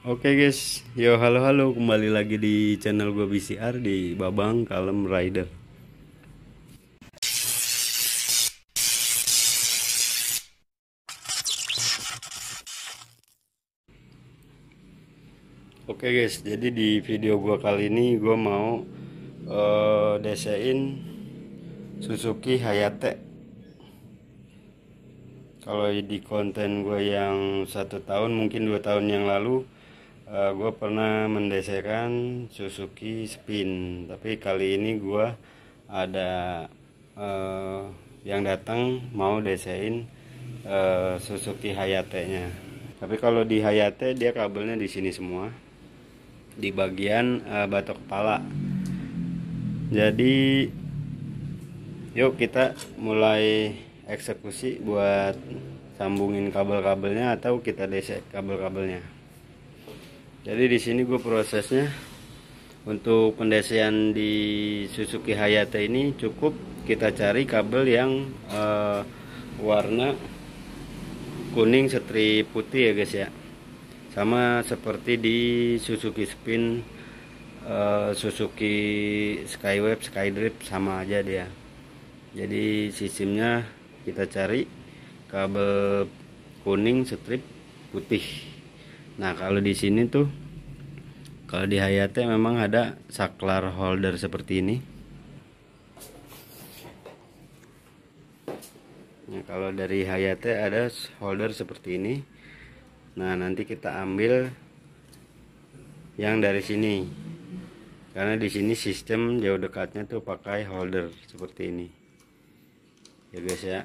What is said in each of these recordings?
Oke guys, yo halo halo, kembali lagi di channel gue BCR di Babang Kalem Rider. Oke guys, jadi di video gue kali ini gue mau desain Suzuki Hayate. Kalau di konten gue yang 1 tahun mungkin 2 tahun yang lalu, gue pernah mendesain Suzuki Spin. Tapi kali ini gue ada eh, yang datang mau desain Suzuki Hayate nya. Tapi kalau di Hayate dia kabelnya di sini semua, di bagian batok kepala. Jadi yuk kita mulai eksekusi buat sambungin kabel-kabelnya atau kita desek kabel-kabelnya. Jadi di sini gue prosesnya untuk pendesean di Suzuki Hayate ini cukup kita cari kabel yang warna kuning strip putih ya guys ya. Sama seperti di Suzuki Spin, Suzuki Skywave, Skydrift sama aja dia. Jadi sistemnya kita cari kabel kuning strip putih. Nah kalau di sini tuh, kalau di Hayate memang ada saklar holder seperti ini. Nah kalau dari Hayate ada holder seperti ini. Nah nanti kita ambil yang dari sini, karena di sini sistem jauh dekatnya tuh pakai holder seperti ini ya guys ya.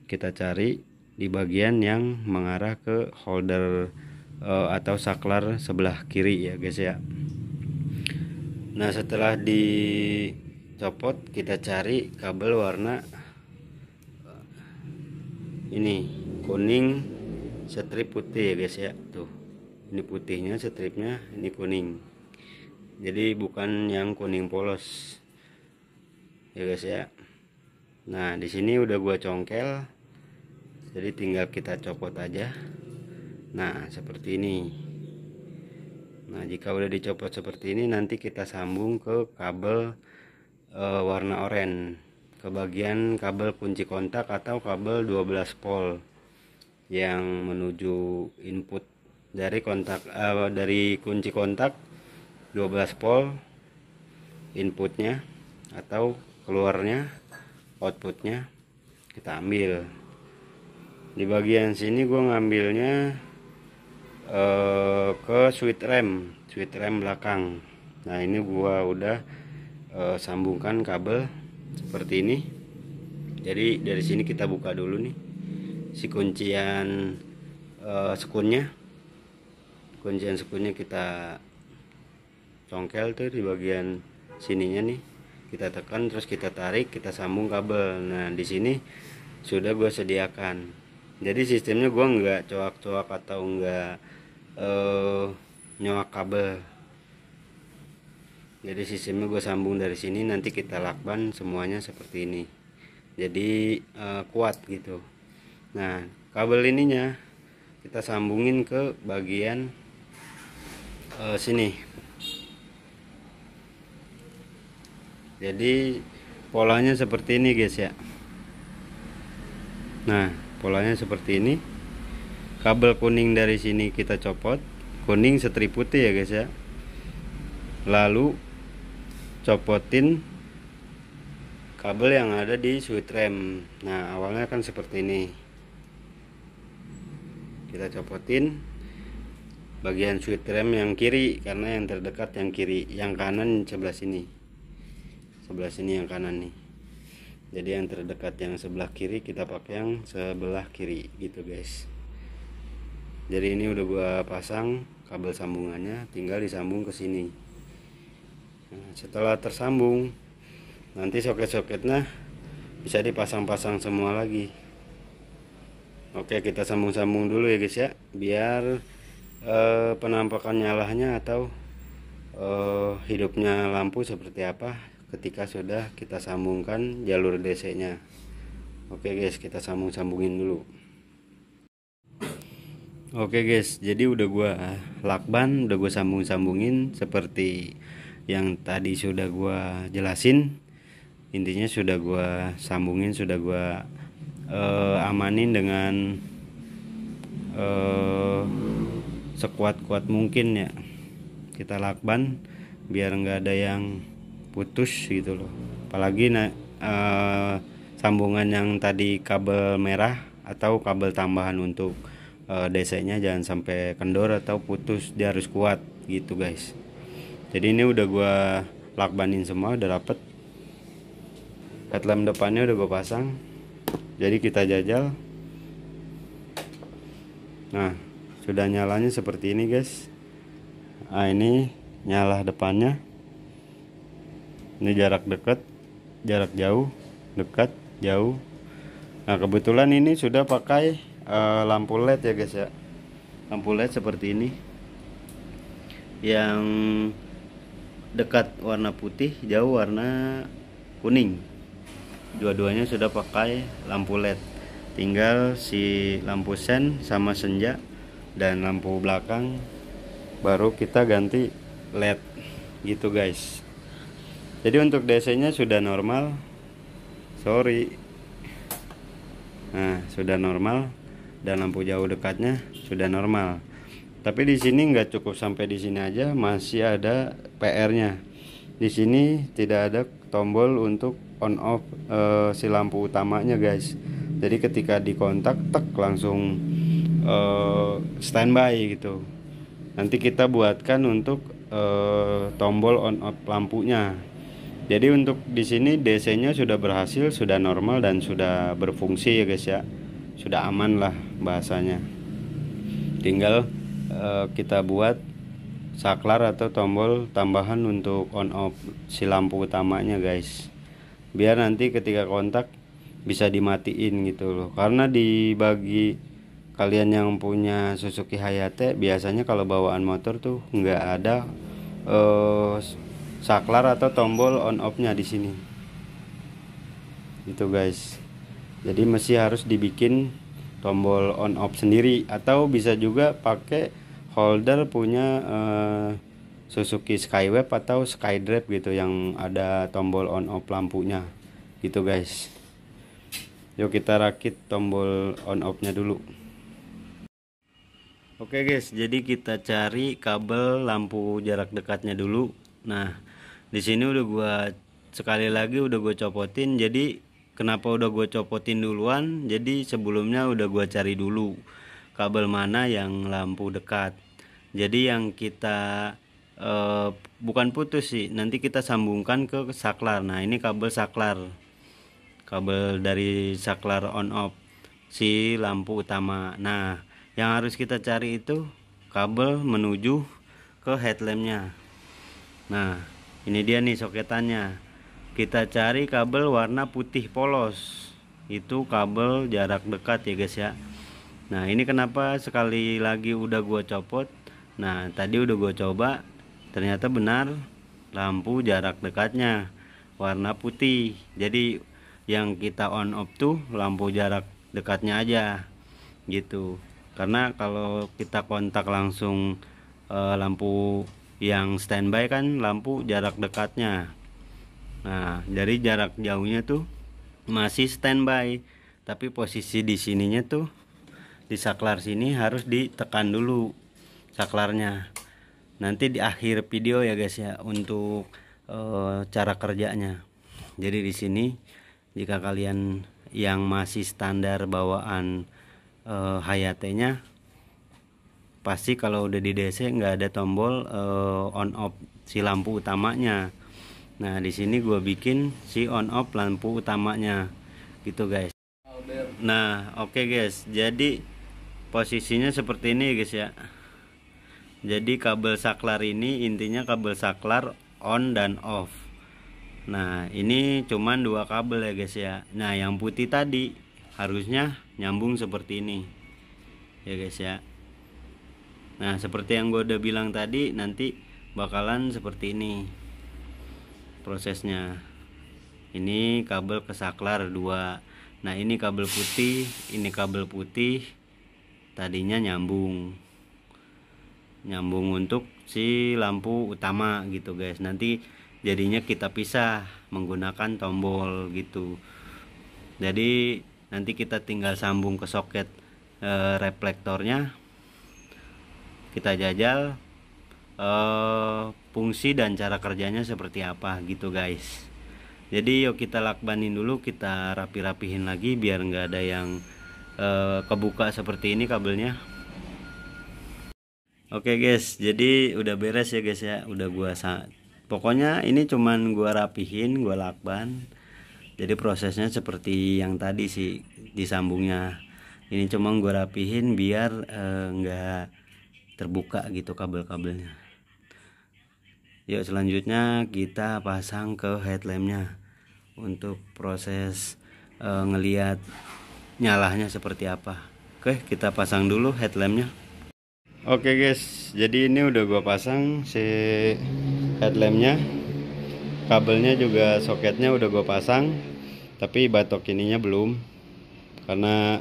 Kita cari di bagian yang mengarah ke holder atau saklar sebelah kiri ya guys ya. Nah setelah dicopot kita cari kabel warna ini kuning strip putih ya guys ya. Tuh ini putihnya, stripnya ini kuning, jadi bukan yang kuning polos ya guys ya. Nah di sini udah gua congkel, jadi tinggal kita copot aja. Nah seperti ini. Nah jika udah dicopot seperti ini, nanti kita sambung ke kabel warna oranye, ke bagian kabel kunci kontak atau kabel 12 volt yang menuju input dari kontak, dari kunci kontak 12 volt inputnya atau keluarnya, outputnya kita ambil. Di bagian sini gue ngambilnya ke switch rem belakang. Nah ini gue udah sambungkan kabel seperti ini. Jadi dari sini kita buka dulu nih si kuncian sekunnya. Kuncian sekunnya kita congkel tuh di bagian sininya nih, kita tekan terus kita tarik, kita sambung kabel. Nah di sini sudah gue sediakan. Jadi sistemnya gue nggak coak-coak atau nggak nyoak kabel. Jadi sistemnya gue sambung dari sini, nanti kita lakban semuanya seperti ini. Jadi kuat gitu. Nah kabel ininya kita sambungin ke bagian sini. Jadi polanya seperti ini guys ya. Nah polanya seperti ini. Kabel kuning dari sini kita copot, kuning strip putih ya guys ya. Lalu copotin kabel yang ada di switch rem. Nah awalnya kan seperti ini, kita copotin bagian switch rem yang kiri, karena yang terdekat yang kiri, yang kanan sebelah sini yang kanan nih. Jadi yang terdekat yang sebelah kiri kita pakai yang sebelah kiri gitu guys. Jadi ini udah gua pasang kabel sambungannya, tinggal disambung ke sini. Nah, setelah tersambung nanti soket-soketnya bisa dipasang-pasang semua lagi. Oke kita sambung-sambung dulu ya guys ya, biar penampakan nyalanya atau hidupnya lampu seperti apa ketika sudah kita sambungkan jalur DC nya. Oke guys kita sambungin dulu. Oke guys, jadi udah gua lakban, udah gua sambungin seperti yang tadi sudah gua jelasin. Intinya sudah gua sambungin, sudah gua amanin dengan sekuat-kuat mungkin ya. Kita lakban biar nggak ada yang putus gitu loh. Apalagi sambungan yang tadi kabel merah atau kabel tambahan untuk DC-nya jangan sampai kendor atau putus, dia harus kuat gitu guys. Jadi ini udah gua lakbanin semua, udah dapet. Headlamp depannya udah gua pasang. Jadi kita jajal. Nah, sudah nyalanya seperti ini guys. Nah, ini nyala depannya. Ini jarak dekat, jarak jauh, dekat, jauh. Nah, kebetulan ini sudah pakai lampu LED ya guys ya. Lampu LED seperti ini. Yang dekat warna putih, jauh warna kuning. Dua-duanya sudah pakai lampu LED. Tinggal si lampu sen sama senja dan lampu belakang baru kita ganti LED gitu guys. Jadi untuk DC-nya sudah normal. Sorry. Nah, sudah normal dan lampu jauh dekatnya sudah normal. Tapi di sini nggak cukup sampai di sini aja, masih ada PR-nya. Di sini tidak ada tombol untuk on off si lampu utamanya guys. Jadi ketika dikontak tek langsung standby gitu. Nanti kita buatkan untuk tombol on off lampunya. Jadi untuk di sini DC-nya sudah berhasil, sudah normal dan sudah berfungsi ya guys ya. Sudah aman lah bahasanya. Tinggal kita buat saklar atau tombol tambahan untuk on off si lampu utamanya guys. Biar nanti ketika kontak bisa dimatiin gitu loh. Karena bagi kalian yang punya Suzuki Hayate biasanya kalau bawaan motor tuh nggak ada saklar atau tombol on off-nya di sini. Itu guys. Jadi masih harus dibikin tombol on off sendiri atau bisa juga pakai holder punya Suzuki Skyway atau Skydrive gitu yang ada tombol on off lampunya. Gitu guys. Yuk kita rakit tombol on off-nya dulu. Oke guys, jadi kita cari kabel lampu jarak dekatnya dulu. Nah, di sini udah gua sekali lagi udah gue copotin. Jadi kenapa udah gue copotin duluan? Jadi sebelumnya udah gua cari dulu kabel mana yang lampu dekat. Jadi yang kita bukan putus sih, nanti kita sambungkan ke saklar. Nah, ini kabel saklar. Kabel dari saklar on off si lampu utama. Nah, yang harus kita cari itu kabel menuju ke headlampnya. Nah, ini dia nih soketannya. Kita cari kabel warna putih polos. Itu kabel jarak dekat ya guys ya. Nah, ini kenapa sekali lagi udah gua copot. Nah, tadi udah gua coba, ternyata benar lampu jarak dekatnya warna putih. Jadi yang kita on off tuh lampu jarak dekatnya aja gitu. Karena kalau kita kontak langsung lampu yang standby kan lampu jarak dekatnya. Nah, dari jarak jauhnya tuh masih standby, tapi posisi di sininya tuh di saklar sini harus ditekan dulu saklarnya. Nanti di akhir video ya guys ya untuk cara kerjanya. Jadi di sini jika kalian yang masih standar bawaan Hayate-nya, pasti kalau udah di DC nggak ada tombol on off si lampu utamanya. Nah, di sini gue bikin si on off lampu utamanya gitu guys. Nah, oke guys, jadi posisinya seperti ini guys ya. Jadi kabel saklar ini intinya kabel saklar on dan off. Nah, ini cuman dua kabel ya guys ya. Nah, yang putih tadi harusnya nyambung seperti ini ya guys ya. Nah, seperti yang gue udah bilang tadi, nanti bakalan seperti ini prosesnya. Ini kabel ke saklar 2. Nah, ini kabel putih, ini kabel putih, tadinya nyambung untuk si lampu utama gitu guys. Nanti jadinya kita pisah menggunakan tombol gitu. Jadi nanti kita tinggal sambung ke soket reflektornya, kita jajal fungsi dan cara kerjanya seperti apa gitu guys. Jadi yuk kita lakbanin dulu, kita rapi-rapihin lagi biar nggak ada yang kebuka seperti ini kabelnya. Oke guys, jadi udah beres ya guys ya, udah pokoknya ini cuman gua rapihin, gua lakban. Jadi prosesnya seperti yang tadi sih disambungnya. Ini cuma gua rapihin biar nggak terbuka gitu kabel-kabelnya. Yuk selanjutnya kita pasang ke headlampnya untuk proses ngelihat nyalanya seperti apa. Oke, kita pasang dulu headlampnya. Oke guys, jadi ini udah gua pasang si headlampnya, kabelnya juga soketnya udah gua pasang, tapi batok ininya belum, karena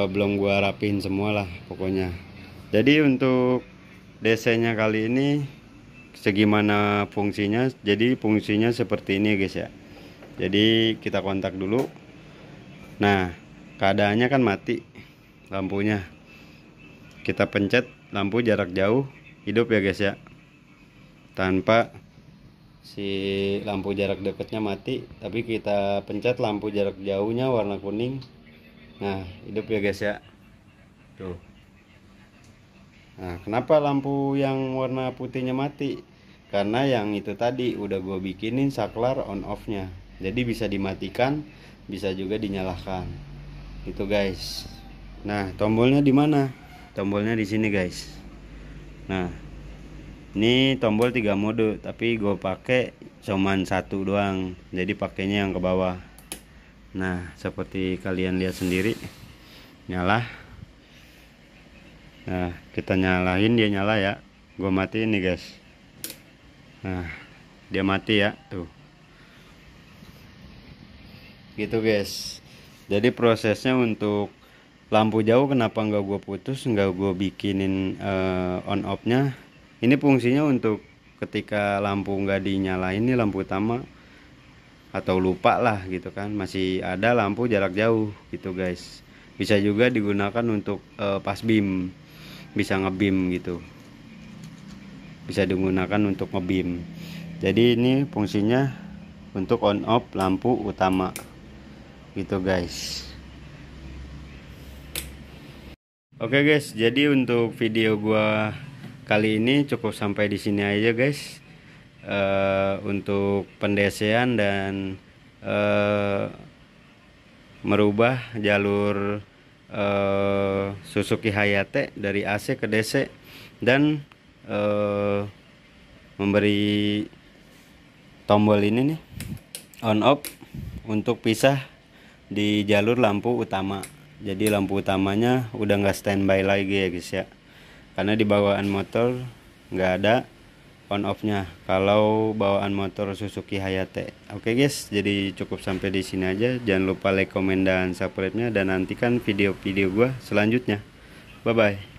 belum gua rapiin semua lah pokoknya. Jadi untuk DC nya kali ini segimana fungsinya, jadi fungsinya seperti ini guys ya. Jadi kita kontak dulu. Nah, keadaannya kan mati lampunya, kita pencet lampu jarak jauh hidup ya guys ya, tanpa si lampu jarak dekatnya mati, tapi kita pencet lampu jarak jauhnya warna kuning, nah hidup ya guys ya tuh. Nah, kenapa lampu yang warna putihnya mati? Karena yang itu tadi udah gue bikinin saklar on off nya, jadi bisa dimatikan bisa juga dinyalakan gitu guys. Nah, tombolnya di mana? Tombolnya di sini guys. Nah, ini tombol 3 mode, tapi gue pakai cuman satu doang, jadi pakainya yang ke bawah. Nah, seperti kalian lihat sendiri, nyala. Nah, kita nyalain, dia nyala ya. Gue matiin nih guys. Nah, dia mati ya tuh. Gitu guys. Jadi prosesnya untuk lampu jauh kenapa nggak gue putus, nggak gue bikinin on off nya. Ini fungsinya untuk ketika lampu nggak dinyalain, ini lampu utama, atau lupa lah gitu kan, masih ada lampu jarak jauh gitu guys. Bisa juga digunakan untuk pas beam, bisa ngebeam gitu, bisa digunakan untuk ngebeam. Jadi ini fungsinya untuk on off lampu utama gitu guys. Oke guys, jadi untuk video gua kali ini cukup sampai di sini aja guys. Untuk pendesean dan merubah jalur Suzuki Hayate dari AC ke DC, dan memberi tombol ini nih on off untuk pisah di jalur lampu utama. Jadi lampu utamanya udah nggak standby lagi ya guys ya, karena di bawaan motor nggak ada on off nya kalau bawaan motor Suzuki Hayate. Oke guys, jadi cukup sampai di sini aja. Jangan lupa like, komen, dan subscribe nya, dan nantikan video-video gua selanjutnya. Bye bye.